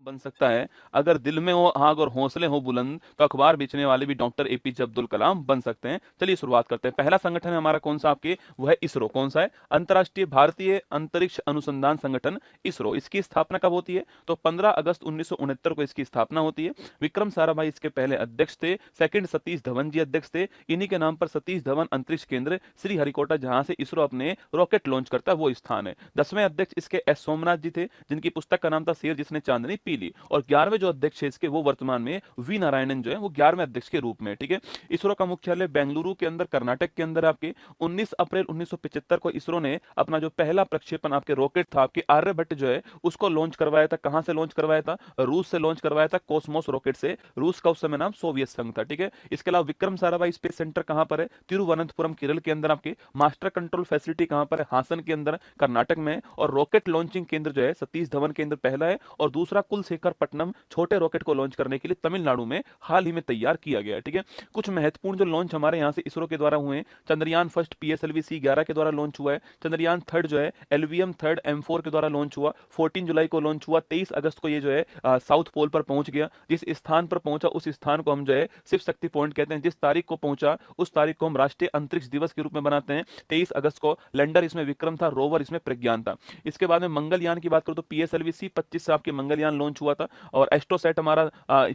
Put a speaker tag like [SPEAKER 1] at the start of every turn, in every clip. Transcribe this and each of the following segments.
[SPEAKER 1] बन सकता है। अगर दिल में हो आग और हौसले हो बुलंद तो अखबार बेचने वाले भी डॉक्टर एपीजे अब्दुल कलाम बन सकते हैं। चलिए शुरुआत करते हैं। पहला संगठन है हमारा कौन सा आपके, वह है इसरो। कौन सा है? अंतर्राष्ट्रीय भारतीय अंतरिक्ष अनुसंधान संगठन इसरो। इसकी स्थापना कब होती है? तो 15 अगस्त 1969 को इसकी स्थापना होती है। विक्रम साराभाई इसके पहले अध्यक्ष थे। सेकंड सतीश धवन जी अध्यक्ष थे। इन्हीं के नाम पर सतीश धवन अंतरिक्ष केंद्र श्री हरिकोटा जहां से इसरो अपने रॉकेट लॉन्च करता है वो स्थान है। 10वें अध्यक्ष इसके एस सोमनाथ जी थे, जिनकी पुस्तक का नाम था शेर जिसने चांदनी पी ली। और 11वें जो अध्यक्ष है इसके, वो वर्तमान में वी नारायणन जो है वो 11वें अध्यक्ष के रूप में। ठीक है। इसरो का मुख्यालय बेंगलुरु के अंदर कर्नाटक के अंदर आपके 19 अप्रैल 1975 को इसरो ने अपना जो पहला प्रक्षेपण आपके रॉकेट था आपके आर्यभट्ट जो है उसको लॉन्च करवाया था। कहां से लॉन्च करवाया था? रूस से लॉन्च करवाया था, कॉस्मोस रॉकेट से। रूस का उस समय नाम सोवियत संघ था। ठीक है। इसके अलावा विक्रम साराभाई स्पेस सेंटर कहां पर है? तिरुवनंतपुरम केरल के अंदर आपके। मास्टर कंट्रोल फैसिलिटी कहां पर है? हासन के अंदर कर्नाटक में। और रॉकेट लॉन्चिंग केंद्र जो है सतीश धवन केंद्र पहला है और दूसरा कुलशेखर पट्टनम छोटे रॉकेट को लॉन्च करने के लिए तमिलनाडु में हाल ही में तैयार किया गया है। ठीक है। कुछ महत्वपूर्ण जो लॉन्च हमारे यहां से इसरो के द्वारा हुए हैं, चंद्रयान फर्स्ट पीएसएलवी C11 के द्वारा लॉन्च हुआ है। चंद्रयान थर्ड जो है एलवीएम थर्ड M4 के द्वारा लॉन्च हुआ, 14 जुलाई को लॉन्च हुआ। 23 अगस्त को ये जो है साउथ पोल पर पहुंच गया। जिस स्थान पर पहुंचा उस स्थान को हम जो है शिव शक्ति पॉइंट कहते हैं। जिस तारीख को पहुंचा उस तारीख को हम राष्ट्रीय अंतरिक्ष दिवस के रूप में बनाते हैं। 23 अगस्त को लैंडर इसमें विक्रम था, रोवर इसमें प्रज्ञान था। इसके बाद में मंगलयान की बात करूं तो पीएसएलवी C25 से आपके मंगलयान लॉन्च हुआ था। और एस्ट्रोसैट हमारा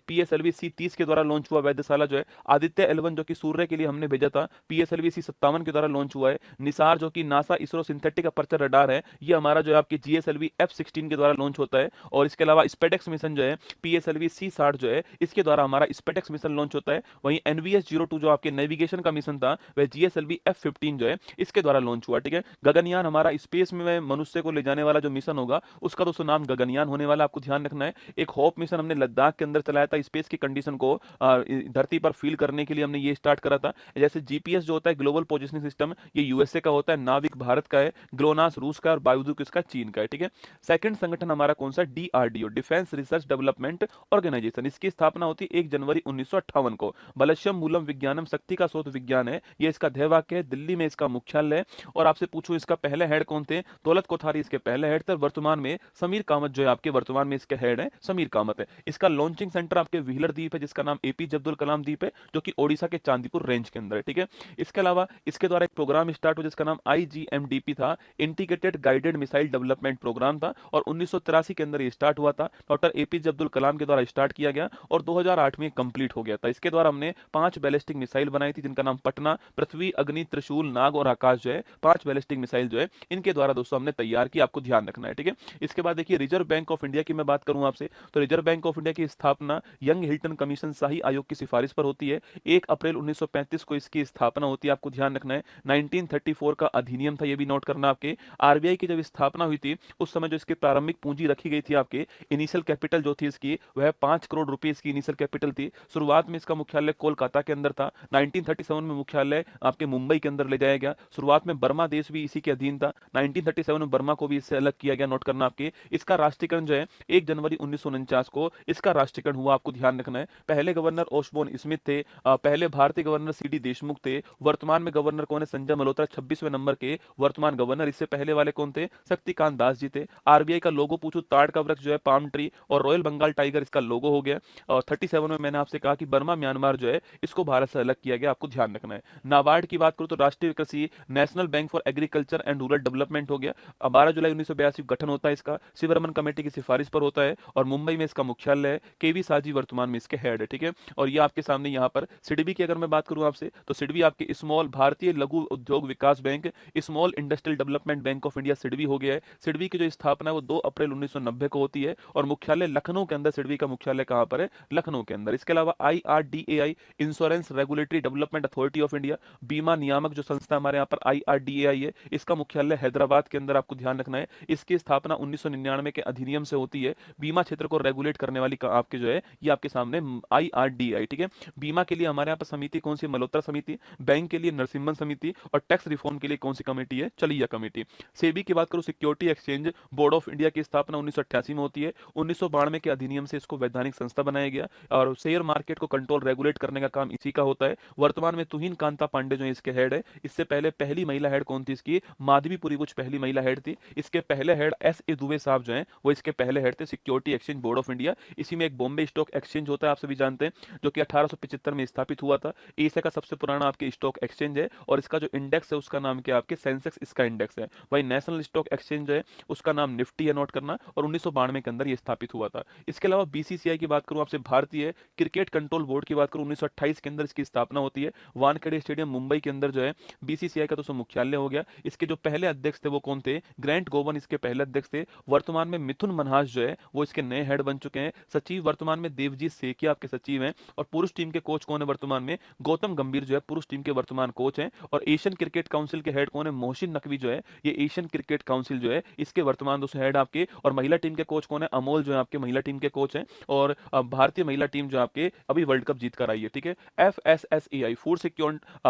[SPEAKER 1] पीएसएलवी C30 के द्वारा लॉन्च हुआ। वैद्यशाला जो है आदित्य L1 जो कि सूर्य के लिए हमने भेजा था, पीएसएलवी C57 के द्वारा लॉन्च हुआ है। निसार जो कि NASA ISRO synthetic aperture radar है, ये हमारा जो है आपके जीएसएलवी F16 के द्वारा लॉन्च होता है। और इसके अलावा स्पेडेक्स मिशन जो है पीएसएलवी C60 जो है इसके द्वारा हमारा स्पेडेक्स मिशन लॉन्च होता है। वहीं एनवीएस-02 जो आपके नेविगेशन का मिशन था वह जीएसएलवी F15 जो है इसके द्वारा लॉन्च हुआ। ठीक है। गगनयान हमारा स्पेस में मनुष्य को ले जाने वाला जो मिशन होगा उसका दोस्तों नाम गगनयान होने वाला, आपको ध्यान रखना है। एक होप मिशन हमने लद्दाख के अंदर चलाया था, स्पेस की कंडीशन को धरती पर फील करने के लिए हमने ये स्टार्ट करा था। जैसे जीपीएस जो होता है ग्लोबल पोजिशनिंग सिस्टम, ये यूएसए का होता है, नाविक भारत का है, ग्लोनास रूस का और बायुदू किसका? चीन का है। ठीक है। सेकंड संगठन हमारा कौन सा? DRDO, defence research development organisation. इसकी स्थापना होती है 1 जनवरी 1958 को। बलश्यम मूलम विज्ञानम, शक्ति का स्रोत विज्ञान है, ये इसका ध्येयवाक्य है। दिल्ली में इसका मुख्यालय है। और आपसे पूछूं इसका पहले हेड कौन थे? दौलत कोठारी इसके पहले हेड थे। वर्तमान में समीर कामत जो है आपके वर्तमान में इसके हेड है, समीर कामत है। इसका लॉन्चिंग सेंटर आपके व्हीलर द्वीप है जिसका नाम एपीजे अब्दुल कलाम द्वीप है, जो कि ओडिशा के चांदीपुर रेंज के अंदर है। ठीक है। इसके अलावा इसके द्वारा एक प्रोग्राम स्टार्ट हुआ जिसका नाम आईजीएमडीपी था, integrated guided missile development programme था। और 1983 के अंदर ये स्टार्ट हुआ था, डॉक्टर एपीजे अब्दुल कलाम के द्वारा स्टार्ट किया गया और 2008 में कंप्लीट हो गया था। इसके द्वारा हमने 5 बैलिस्टिक मिसाइल बनाई थी जिनका नाम पटना, पृथ्वी, अग्नि, त्रिशूल, नाग और आकाश जो है 5 बैलिस्टिक मिसाइल जो है इनके द्वारा दोस्तों हमने तैयार की, आपको ध्यान रखना है। ठीक है। इसके बाद देखिए रिजर्व बैंक ऑफ इंडिया की मैं बात करूं आपसे तो रिजर्व बैंक ऑफ इंडिया की स्थापना यंग हिल्टन कमीशन शाही आयोग की सिफारिश पर होती है। 1 अप्रैल 1935 को इसकी स्थापना होती है, आपको ध्यान रखना है। 1934 का अधिनियम था, ये भी नोट करना आपके। आरबीआई की जब स्थापना हुई थी उस समय जो इसकी प्रारंभिक पूंजी रखी गई थी आपके, इनिशियल कैपिटल जो थी इसकी वह 5 करोड़ रुपए इसकी इनिशियल कैपिटल थी। शुरुआत में इसका मुख्यालय कोलकाता के अंदर था। 1937 में मुख्यालय आपके मुंबई के अंदर ले जाया गया। शुरुआत में बर्मा देश भी इसी के अधीन था। 1937 में बर्मा को भी इससे अलग किया गया, नोट करना आपके। इसका राष्ट्रीयकरण जो है 1 जनवरी 1949 को इसका राष्ट्रीयकरण हुआ, आपको ध्यान रखना है। पहले गवर्नर ओशबोर्न स्मिथ थे, पहले भारतीय गवर्नर सीडी देशमुख थे। वर्तमान में गवर्नर कौन है? संजय मल्होत्रा 26वें नंबर के वर्तमान गवर्नर। इससे पहले वाले कौन थे? शक्तिकांत दास जी थे। आरबीआई का लोगो पूछो, ताड़ का वृक्ष जो है पाम ट्री और रॉयल बंगाल टाइगर इसका लोगो हो गया। और 37 में मैंने आपसे कहा कि बर्मा म्यांमार जो है इसको भारत से अलग किया गया, आपको ध्यान रखना है। नाबार्ड की बात करूं तो राष्ट्रीय कृषि national bank for agriculture and rural development हो गया। 12 जुलाई 1982 गठन होता है इसका, शिवरमन कमेटी की सिफारिश पर होता है और मुंबई में इसका मुख्यालय है। केवी साजी वर्तमान में इसके हेड है। ठीक है। और ये आपके सामने यहाँ पर सिडबी की अगर मैं बात करूं आपसे तो सिडबी आपके स्मॉल भारतीय लघु उद्योग विकास bank, small industrial development bank of India SIDBI हो गया है। सिडबी की जो स्थापना है वो 2 अप्रैल 1990 को होती है और मुख्यालय लखनऊ के अंदर, सिडबी का मुख्यालय कहां पर है? लखनऊ के अंदर। इसके अलावा IRDAI, insurance regulatory development authority of India, बीमा नियामक जो संस्था हमारे यहाँ पर IRDAI है, इसका मुख्यालय हैदराबाद के अंदर, आपको ध्यान रखना है। इसकी स्थापना 1999 के अधिनियम से होती है। बीमा क्षेत्र को रेगुलेट करने वाली आपके जो है ये आपके सामने IRDAI। ठीक है। बीमा के लिए हमारे यहाँ पर समिति कौन सी? मल्होत्रा समिति। बैंक के लिए नरसिम्हन समिति और टैक्स रिफॉर्म के लिए कौन सी कमेटी है? चलिया कमेटी। सेबी की बात करूं, security exchange board of India की स्थापना 1988 में होती है। 1992 के अधिनियम से इसको वैधानिक संस्था बनाया गया और शेयर मार्केट को कंट्रोल रेगुलेट करने का काम इसी का होता है। वर्तमान में तुहिन कांता पांडे जो इसके हेड है। इससे पहले पहली महिला हेड कौन थी इसकी? माधवी पुरी कुछ पहली महिला हेड थी। इसके पहले हेड S A दुबे साहब जो है वो इसके पहले हेड थे security security exchange board of India. इसी में एक बॉम्बे स्टॉक एक्सचेंज होता है, आप सभी जानते हैं, जो कि 1875 में स्थापित हुआ था। एशिया का सबसे पुराना आपके स्टॉक एक्सचेंज है और इसका जो इंडेक्स है उसका नाम क्या है आपके सेंसेक्स इसका इंडेक्स है। वही नेशनल स्टॉक एक्सचेंज है उसका नाम निफ्टी है, नोट करना, और 1992 के अंदर ये स्थापित हुआ था। इसके अलावा बीसीसीआई की बात करूं आपसे, भारतीय क्रिकेट कंट्रोल बोर्ड की बात करूं, 1928 के अंदर इसकी स्थापना होती है। वानखेड़े स्टेडियम मुंबई के अंदर जो है बीसीसीआई का तो मुख्यालय हो गया। इसके जो पहले अध्यक्ष थे वो कौन थे? ग्रैंट गोवन इसके पहले अध्यक्ष थे। वर्तमान में मिथुन मनहास जो है वो इसके नए हेड बन चुके हैं। सचिव वर्तमान में देवजीत सेकिया आपके सचिव हैं। और पुरुष टीम के कोच कौन है वर्तमान में? गौतम गंभीर जो है पुरुष टीम के वर्तमान कोच हैं। और एशियन क्रिकेट काउंसिल के हेड कौन है? मोहसिन नकवी जो है ये एशियन क्रिकेट काउंसिल जो है इसके वर्तमान दोस्तों हेड आपके। और महिला टीम के कोच कौन है? अमोल जो है आपके महिला टीम के कोच हैं। और भारतीय महिला टीम जो आपके अभी वर्ल्ड कप जीत कर आई है, ठीक है। FSSAI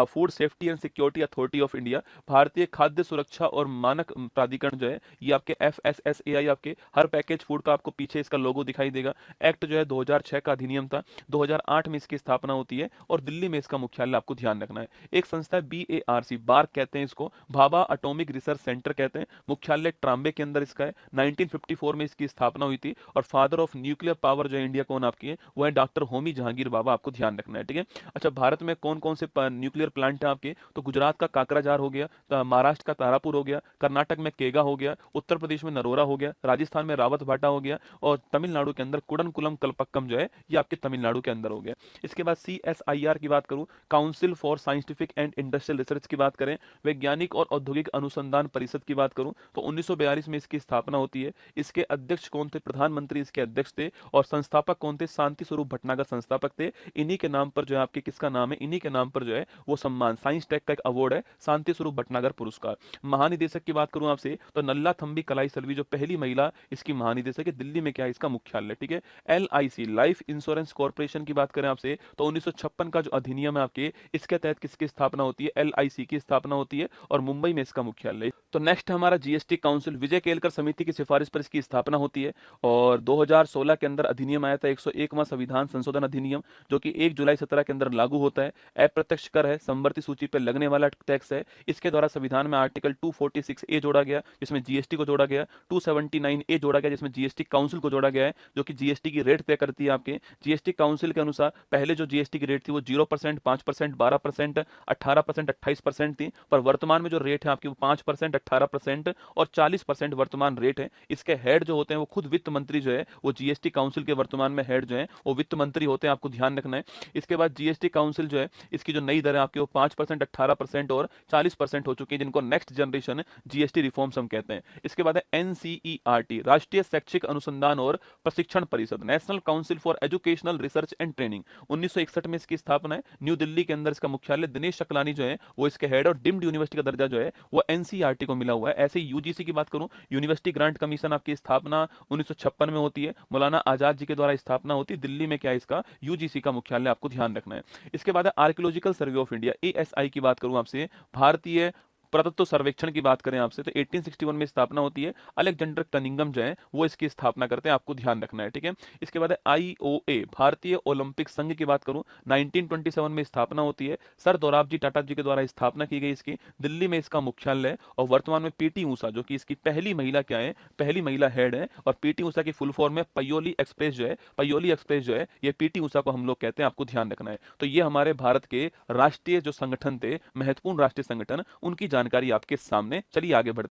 [SPEAKER 1] food safety and security authority of India, भारतीय खाद्य सुरक्षा और मानक प्राधिकरण जो है ये आपके FSSAI आपके हर पैकेज फूड का आपको पीछे इसका लोगो दिखाई देगा। एक्ट जो है 2006 का अधिनियम था, 2008 में इसकी स्थापना होती है और दिल्ली में इसका मुख्यालय आपको ध्यान रखना है। एक संस्था है BARC, बार्क कहते हैं इसको, भाभा एटॉमिक रिसर्च सेंटर कहते हैं। मुख्यालय ट्राम्बे के अंदर इसका है। 1954 में इसकी स्थापना हुई थी। और फादर ऑफ न्यूक्लियर पावर जो है इंडिया कौन आपकी है? वो है डॉक्टर होमी जहांगीर बाबा, आपको ध्यान रखना है, ठीक है। अच्छा, भारत में कौन कौन से न्यूक्लियर प्लांट है आपके? तो गुजरात का काकराजार हो गया, महाराष्ट्र का तारापुर हो गया, कर्नाटक में केगा हो गया, उत्तर प्रदेश में नरोरा हो गया, राजस्थान में रावत भाटा हो गया, और तमिलनाडु के अंदर कुडनकुलम कलपक्कम जो है ये आपके तमिलनाडु के अंदर हो गया। इसके बाद CSIR की बात करूं, council for scientific and industrial research की बात करें, वैज्ञानिक और औद्योगिक अनुसंधान परिषद की बात करूं तो 1942 में इसकी स्थापना होती है। इसके अध्यक्ष कौन थे? प्रधानमंत्री इसके अध्यक्ष थे। और संस्थापक कौन थे? शांति स्वरूप भटनागर संस्थापक थे। इन्हीं के नाम पर जो है आपके किसका नाम है? इन्हीं के नाम पर जो है वो सम्मान साइंस टेक का एक अवार्ड है, शांति स्वरूप भटनागर पुरस्कार। महानिदेशक की बात करूं आपसे तो नल्ला थम्बी कलाई सल्वी जो पहली महिला इसकी महानिदेशक है, दिल्ली में क्या है इसका मुख्यालय, ठीक है। LIC लाइफ इंश्योरेंस कॉर्पोरेशन की बात करें आपसे तो 1956 का जो अधिनियम है आपके इसके तहत किसकी स्थापना होती है? LIC की स्थापना होती है और मुंबई में इसका मुख्यालय। तो नेक्स्ट हमारा GST काउंसिल, विजय केलकर समिति की सिफारिश पर इसकी स्थापना होती है। और 2016 के अंदर अधिनियम आया था 101वां संविधान संशोधन अधिनियम, जो कि 1 जुलाई 17 के अंदर लागू होता है। अप्रत्यक्ष कर है, संवर्ती सूची पर लगने वाला टैक्स है। इसके द्वारा संविधान में आर्टिकल 246A जोड़ा गया जिसमें GST को जोड़ा गया, 279A जोड़ा गया जिसमें GST काउंसिल को जोड़ा गया है, जो कि GST की रेट तय करती है आपके। GST काउंसिल के अनुसार पहले जो GST की रेट थी वो 0%, 5%, 12%, 18%, 28% थी, पर वर्तमान में जो रेट है आपकी वो 5%, 18% और 40% वर्तमान रेट है। इसके हेड जो होते हैं वो खुद वित्त मंत्री जो है वो GST काउंसिल के वर्तमान में हेड जो है वो वित्त मंत्री होते हैं, आपको ध्यान रखना है। इसके बाद GST काउंसिल जो है इसकी जो नई दर है आपकी वो 5%, 18% और 40% हो चुकी है, जिनको नेक्स्ट जनरेशन GST रिफॉर्म्स हम कहते हैं। इसके बाद है NCERT, राष्ट्रीय शैक्षिक अनुसंधान और प्रशिक्षण परिषद, national council for educational research and training. 1961 में इसकी स्थापना है, न्यू दिल्ली के अंदर इसका मुख्यालय। दिनेश शकलानी जो है वो इसके हेड और डीम्ड यूनिवर्सिटी का दर्जा जो है वो NCERT को मिला हुआ है। ऐसे UGC की बात करूं, यूनिवर्सिटी ग्रांट कमीशन आपकी स्थापना 1956 में होती है, मौलाना आजाद जी के द्वारा स्थापना होती है। दिल्ली में क्या है इसका? UGC का मुख्यालय, आपको ध्यान रखना है। इसके बाद है archaeological survey of India, ASI की बात करूं आपसे, भारतीय पुरातत्व सर्वेक्षण की बात करें आपसे तो 1861 में स्थापना होती है। अलेक्जेंडर कनिंगम जो है वो इसकी स्थापना करते हैं, आपको ध्यान रखना है, ठीक है। इसके बाद है IOA, भारतीय ओलंपिक संघ की बात करूं 1927 में स्थापना होती है। सर दोराबजी टाटा जी के द्वारा स्थापना की गई इसकी, दिल्ली में इसका मुख्यालय है। और वर्तमान में PT ऊषा जो कि इसकी पहली महिला क्या है? पहली महिला हेड है। और PT ऊषा की फुल फॉर्म है पयोली एक्सप्रेस जो है, पयोली एक्सप्रेस जो है ये PT ऊषा को हम लोग कहते हैं, आपको ध्यान रखना है। तो ये हमारे भारत के राष्ट्रीय जो संगठन थे, महत्वपूर्ण राष्ट्रीय संगठन, उनकी जानकारी आपके सामने। चलिए आगे बढ़ते